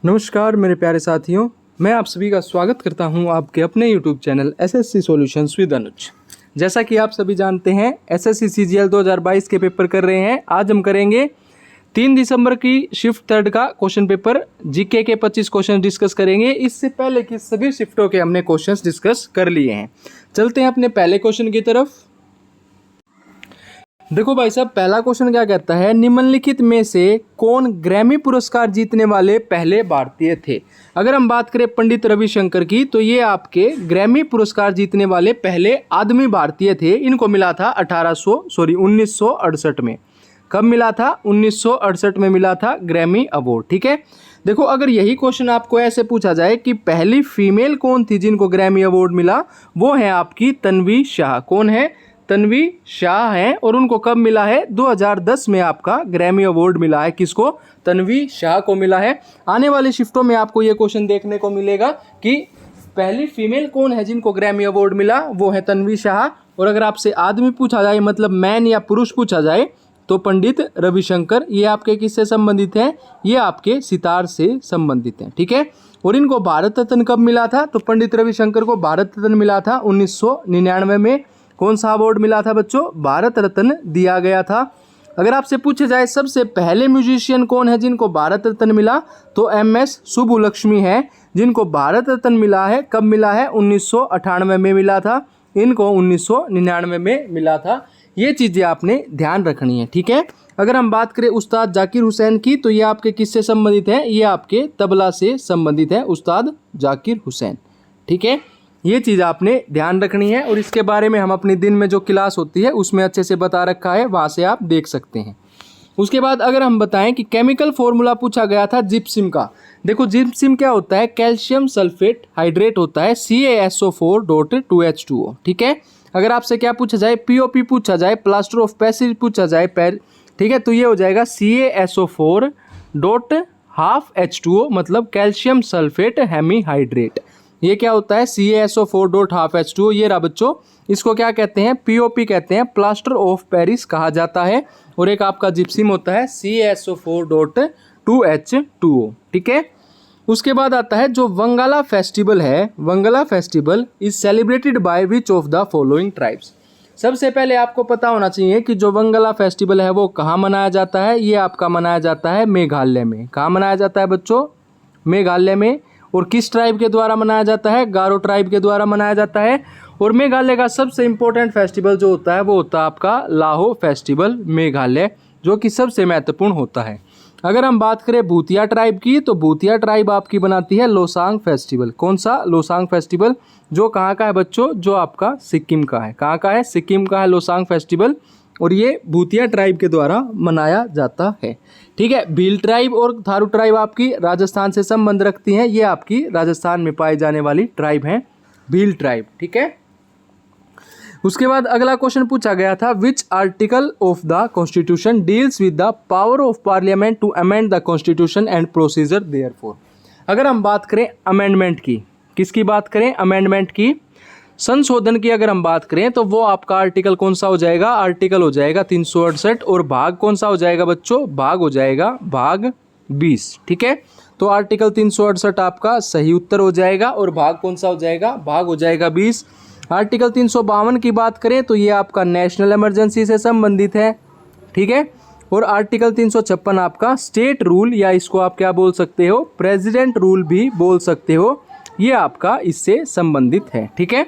नमस्कार मेरे प्यारे साथियों, मैं आप सभी का स्वागत करता हूं आपके अपने YouTube channel SSC solutions with Anuj. जैसा कि आप सभी जानते हैं, एसएससी सीजीएल 2022 के पेपर कर रहे हैं। आज हम करेंगे 3 दिसंबर की शिफ्ट थर्ड का क्वेश्चन पेपर, जीके के 25 क्वेश्चन डिस्कस करेंगे। इससे पहले की सभी शिफ्टों के हमने क्वेश्चंस डिस्कस कर लिए हैं। चलते हैं अपने पहले क्वेश्चन की तरफ। देखो भाई साहब, पहला क्वेश्चन क्या कहता है, निम्नलिखित में से कौन ग्रैमी पुरस्कार जीतने वाले पहले भारतीय थे। अगर हम बात करें पंडित रविशंकर की, तो ये आपके ग्रैमी पुरस्कार जीतने वाले पहले आदमी भारतीय थे। इनको मिला था 1968 में। कब मिला था? 1968 में मिला था ग्रैमी अवार्ड। ठीक है, देखो अगर यही क्वेश्चन आपको ऐसे पूछा जाए कि पहली फीमेल कौन थी जिनको ग्रैमी अवार्ड मिला, वो है आपकी तन्वी शाह। कौन है? तन्वी शाह हैं। और उनको कब मिला है? 2010 में आपका ग्रैमी अवार्ड मिला है। किसको? तन्वी शाह को मिला है। आने वाली शिफ्टों में आपको ये क्वेश्चन देखने को मिलेगा कि पहली फीमेल कौन है जिनको ग्रैमी अवार्ड मिला, वो है तन्वी शाह। और अगर आपसे आदमी पूछा जाए, मतलब मैन या पुरुष पूछा जाए, तो पंडित रविशंकर। ये आपके किससे संबंधित हैं? ये आपके सितार से संबंधित हैं। ठीक है, और इनको भारत रत्न कब मिला था? तो पंडित रविशंकर को भारत रत्न मिला था 1999 में। कौन सा अवार्ड मिला था बच्चों? भारत रत्न दिया गया था। अगर आपसे पूछे जाए सबसे पहले म्यूजिशियन कौन है जिनको भारत रत्न मिला, तो MS सुब्बुलक्ष्मी है जिनको भारत रत्न मिला है। कब मिला है? 1998 में मिला था। इनको 1999 में मिला था। ये चीज़ें आपने ध्यान रखनी है। ठीक है, अगर हम बात करें उस्ताद जाकिर हुसैन की, तो ये आपके किससे संबंधित है? ये आपके तबला से संबंधित है, उस्ताद जाकिर हुसैन। ठीक है, ये चीज़ आपने ध्यान रखनी है। और इसके बारे में हम अपनी दिन में जो क्लास होती है उसमें अच्छे से बता रखा है, वहाँ से आप देख सकते हैं। उसके बाद अगर हम बताएं कि केमिकल फॉर्मूला पूछा गया था जिप्सम का। देखो जिप्सम क्या होता है? कैल्शियम सल्फेट हाइड्रेट होता है, CaSO4.2H2O। ठीक है, अगर आपसे क्या पूछा जाए, POP पूछा जाए, प्लास्टर ऑफ पेरिस पूछा जाए, ठीक है, तो ये हो जाएगा CaSO4.12H2O, मतलब कैल्शियम सल्फेट हेमीहाइड्रेट। ये क्या होता है? CaSO4.12H2O। ये रहा बच्चों, इसको क्या कहते हैं? POP कहते हैं, प्लास्टर ऑफ पेरिस कहा जाता है। और एक आपका जिप्सम होता है CaSO4.2H2O। ठीक है, उसके बाद आता है जो वंगाला फेस्टिवल है। Wangala festival is celebrated by which of the following tribes. सबसे पहले आपको पता होना चाहिए कि जो वंगाला फेस्टिवल है वो कहाँ मनाया जाता है। ये आपका मनाया जाता है मेघालय में। कहाँ मनाया जाता है बच्चों? मेघालय में। और किस ट्राइब के द्वारा मनाया जाता है? गारो ट्राइब के द्वारा मनाया जाता है। और मेघालय का सबसे इम्पोर्टेंट फेस्टिवल जो होता है वो होता है आपका लाहो फेस्टिवल मेघालय, जो कि सबसे महत्वपूर्ण होता है। अगर हम बात करें भूतिया ट्राइब की, तो भूतिया ट्राइब आपकी बनाती है लोसांग फेस्टिवल। कौन सा? लोसांग फेस्टिवल, जो कहाँ का है बच्चों? जो आपका सिक्किम का है। कहाँ का है? सिक्किम का है लोसांग फेस्टिवल। और ये भूतिया ट्राइब के द्वारा मनाया जाता है। ठीक है, भील ट्राइब और थारू ट्राइब आपकी राजस्थान से संबंध रखती हैं। ये आपकी राजस्थान में पाई जाने वाली ट्राइब हैं, भील ट्राइब। ठीक है, उसके बाद अगला क्वेश्चन पूछा गया था, which article of the constitution deals with the power of parliament to amend the constitution and procedure therefor. अगर हम बात करें अमेंडमेंट की, किसकी बात करें? अमेंडमेंट की, संशोधन की अगर हम बात करें, तो वो आपका आर्टिकल कौन सा हो जाएगा? आर्टिकल हो जाएगा 368। और भाग कौन सा हो जाएगा बच्चों? भाग हो जाएगा भाग 20। ठीक है, तो आर्टिकल 368 आपका सही उत्तर हो जाएगा। और भाग कौन सा हो जाएगा? भाग हो जाएगा 20। आर्टिकल 352 की बात करें तो ये आपका नेशनल इमरजेंसी से संबंधित है। ठीक है, और आर्टिकल 356 आपका स्टेट रूल, या इसको आप क्या बोल सकते हो? प्रेसिडेंट रूल भी बोल सकते हो। ये आपका इससे संबंधित है। ठीक है,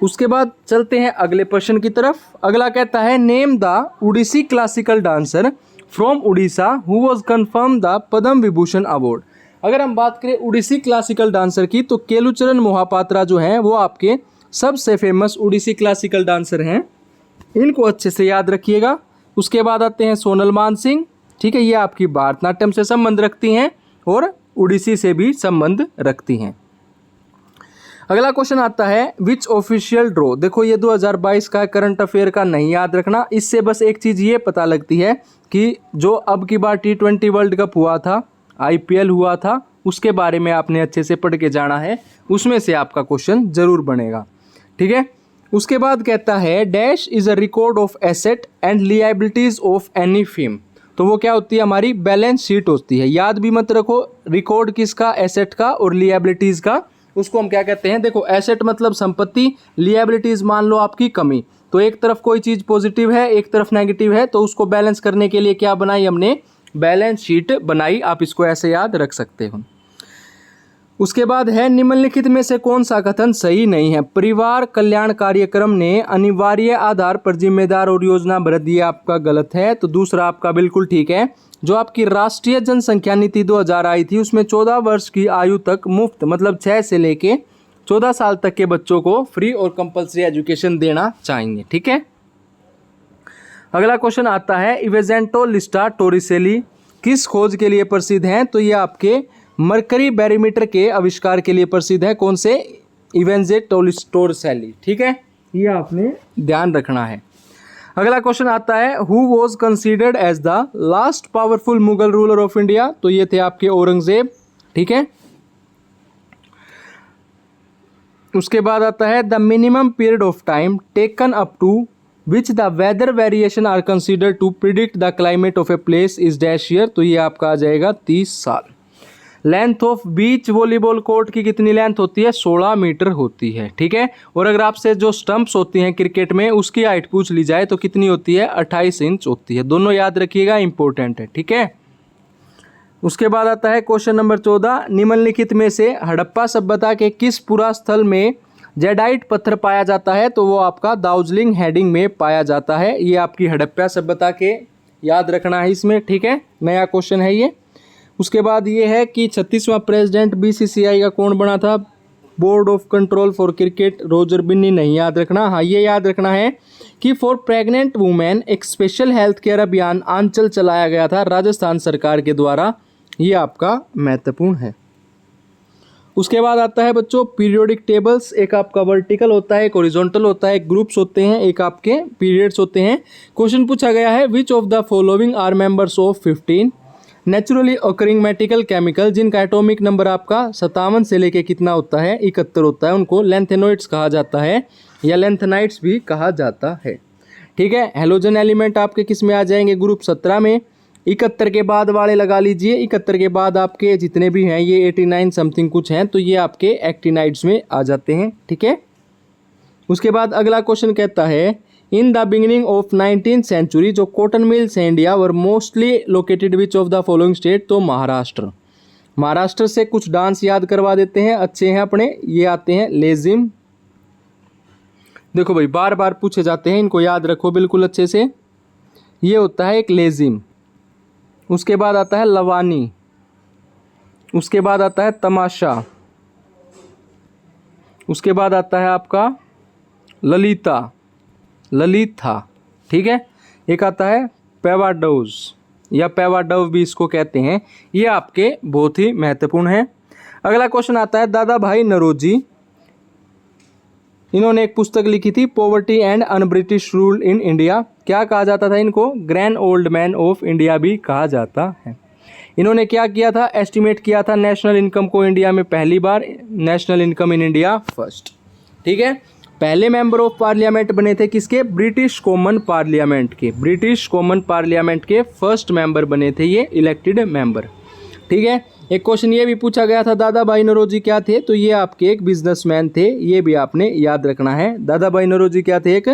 उसके बाद चलते हैं अगले प्रश्न की तरफ। अगला कहता है, name the Odissi classical dancer from Orissa who was confirm the Padma Vibhushan award. अगर हम बात करें उड़ीसी क्लासिकल डांसर की, तो केलुचरण मोहापात्रा जो हैं वो आपके सबसे फेमस उड़ीसी क्लासिकल डांसर हैं। इनको अच्छे से याद रखिएगा। उसके बाद आते हैं सोनल मानसिंह। ठीक है, ये आपकी भारतनाट्यम से संबंध रखती हैं और उड़ीसी से भी संबंध रखती हैं। अगला क्वेश्चन आता है, विच ऑफिशियल ड्रॉ। देखो ये 2022 का करंट अफेयर का नहीं याद रखना। इससे बस एक चीज़ ये पता लगती है कि जो अब की बार T20 वर्ल्ड कप हुआ था, IPL हुआ था, उसके बारे में आपने अच्छे से पढ़ के जाना है। उसमें से आपका क्वेश्चन जरूर बनेगा। ठीक है, उसके बाद कहता है, dash is a record of asset and liabilities of any firm तो वो क्या होती है, हमारी बैलेंस शीट होती है। याद भी मत रखो, रिकॉर्ड किसका, एसेट का और लिएबिलिटीज का, उसको हम क्या कहते हैं। देखो एसेट मतलब संपत्ति, लिएबिलिटीज मान लो आपकी कमी। तो एक तरफ कोई चीज पॉजिटिव है, एक तरफ नेगेटिव है, तो उसको बैलेंस करने के लिए क्या बनाई हमने, बैलेंस शीट बनाई। आप इसको ऐसे याद रख सकते हो। उसके बाद है निम्नलिखित में से कौन सा कथन सही नहीं है। परिवार कल्याण कार्यक्रम ने अनिवार्य आधार पर जिम्मेदार और योजनाबद्ध, ये आपका गलत है। तो दूसरा आपका बिल्कुल ठीक है। जो आपकी राष्ट्रीय जनसंख्या नीति 2000 आई थी उसमें 14 वर्ष की आयु तक मुफ्त, मतलब 6 से लेके 14 साल तक के बच्चों को फ्री और कंपलसरी एजुकेशन देना चाहिए। ठीक है। अगला क्वेश्चन आता है, इवेंटोलिस्टा टोरिसेली किस खोज के लिए प्रसिद्ध हैं। तो ये आपके मरकरी बैरोमीटर के आविष्कार के लिए प्रसिद्ध है। कौन से, इवेंटोलिस्टोरिसेली। ठीक है, ये आपने ध्यान रखना है। अगला क्वेश्चन आता है, who was considered as the last powerful Mughal ruler of India. तो ये थे आपके औरंगजेब। ठीक है। उसके बाद आता है, the minimum period of time taken up to which the weather variation are considered to predict the climate of a place is dash year. तो ये आपका आ जाएगा 30 साल। Length of beach volleyball court की कितनी लेंथ होती है, 16 मीटर होती है। ठीक है। और अगर आपसे जो स्टंप्स होती हैं क्रिकेट में उसकी हाइट पूछ ली जाए तो कितनी होती है, 28 इंच होती है। दोनों याद रखिएगा, इंपॉर्टेंट है। ठीक है। उसके बाद आता है क्वेश्चन नंबर 14, निम्नलिखित में से हड़प्पा सभ्यता के किस पुरास्थल में जेडाइट पत्थर पाया जाता है। तो वो आपका दार्जिलिंग हेडिंग में पाया जाता है। ये आपकी हड़प्पा सभ्यता के, याद रखना है इसमें। ठीक है, नया क्वेश्चन है ये। उसके बाद ये है कि 36वां प्रेसिडेंट बीसीसीआई का कौन बना था, board of control for cricket, Roger Binny. नहीं याद रखना। हाँ, ये याद रखना है कि फॉर प्रेग्नेंट वुमेन एक स्पेशल हेल्थ केयर अभियान आंचल चलाया गया था राजस्थान सरकार के द्वारा। ये आपका महत्वपूर्ण है। उसके बाद आता है बच्चों पीरियोडिक टेबल्स। एक आपका वर्टिकल होता है, एक हॉरिजॉन्टल होता है, एक ग्रुप्स होते हैं, एक आपके पीरियड्स होते हैं। क्वेश्चन पूछा गया है, which of the following are members of 15 naturally occurring metallic chemical, जिनका एटॉमिक नंबर आपका 57 से लेके कितना होता है, 71 होता है। उनको लेंथेनोइड्स कहा जाता है या लेंथेनाइट्स भी कहा जाता है। ठीक है। हेलोजन एलिमेंट आपके किस में आ जाएंगे, ग्रुप 17 में। 71 के बाद वाले लगा लीजिए। 71 के बाद आपके जितने भी हैं ये 89 समथिंग कुछ हैं, तो ये आपके एक्टिनाइड्स में आ जाते हैं। ठीक है। उसके बाद अगला क्वेश्चन कहता है, in the beginning of 19th century जो कॉटन मिल्स हैं India were mostly located which of the following state. तो महाराष्ट्र। महाराष्ट्र से कुछ डांस याद करवा देते हैं, अच्छे हैं अपने। ये आते हैं लेजिम। देखो भाई, बार बार पूछे जाते हैं, इनको याद रखो बिल्कुल अच्छे से। ये होता है एक लेजिम। उसके बाद आता है लवानी। उसके बाद आता है तमाशा। उसके बाद आता है आपका ललिता, ललिता। ठीक है। एक आता है पेवाडोज या पेवाडव भी इसको कहते हैं। ये आपके बहुत ही महत्वपूर्ण है। अगला क्वेश्चन आता है, दादा भाई नौरोजी, इन्होंने एक पुस्तक लिखी थी poverty and un British rule in India. क्या कहा जाता था इनको, grand old man of India भी कहा जाता है। इन्होंने क्या किया था, एस्टिमेट किया था नेशनल इनकम को इंडिया में पहली बार, national income in India first. ठीक है। पहले मेंबर ऑफ पार्लियामेंट बने थे किसके, ब्रिटिश कॉमन पार्लियामेंट के। ब्रिटिश कॉमन पार्लियामेंट के फर्स्ट मेंबर बने थे ये, इलेक्टेड मेंबर। ठीक है। एक क्वेश्चन ये भी पूछा गया था, दादा भाई नौरोजी क्या थे। तो ये आपके एक बिजनेसमैन थे, ये भी आपने याद रखना है। दादा भाई नौरोजी क्या थे, एक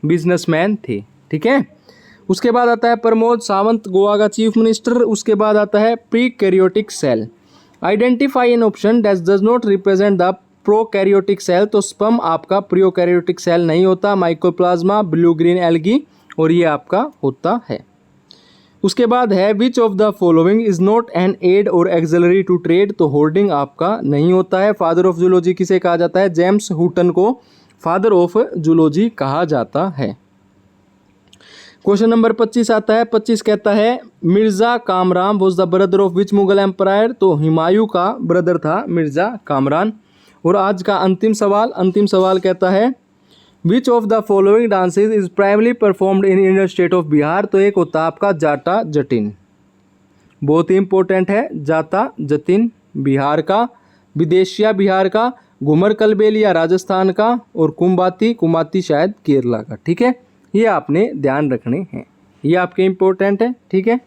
बिजनेसमैन थे। ठीक है। उसके बाद आता है प्रमोद सावंत, गोवा का चीफ मिनिस्टर। उसके बाद आता है prokaryotic cell. Identify an option that does not represent the prokaryotic cell. तो स्पर्म आपका प्रोकैरियोटिक सेल नहीं होता, माइकोप्लाज्मा, ब्लू ग्रीन एल्गी, और ये आपका होता है। उसके बाद है which of the following is not an aid or auxiliary to trade. तो होर्डिंग आपका नहीं होता है। फादर ऑफ जूलॉजी किसे कहा जाता है, जेम्स हुटन को फादर ऑफ जूलॉजी कहा जाता है। क्वेश्चन नंबर 25 आता है। 25 कहता है, Mirza Kamran was the brother of which Mughal empire. तो हुमायूं का ब्रदर था मिर्जा कामरान। और आज का अंतिम सवाल कहता है, which of the following dances is primarily performed in Indian state of Bihar. तो एक होता है आपका जाटा जटिन, बहुत ही इंपॉर्टेंट है। जाता जतिन बिहार का, विदेशिया बिहार का, घुमर कलबेलिया राजस्थान का, और कुमाती शायद केरला का। ठीक है। ये आपने ध्यान रखने हैं, ये आपके इंपॉर्टेंट है। ठीक है।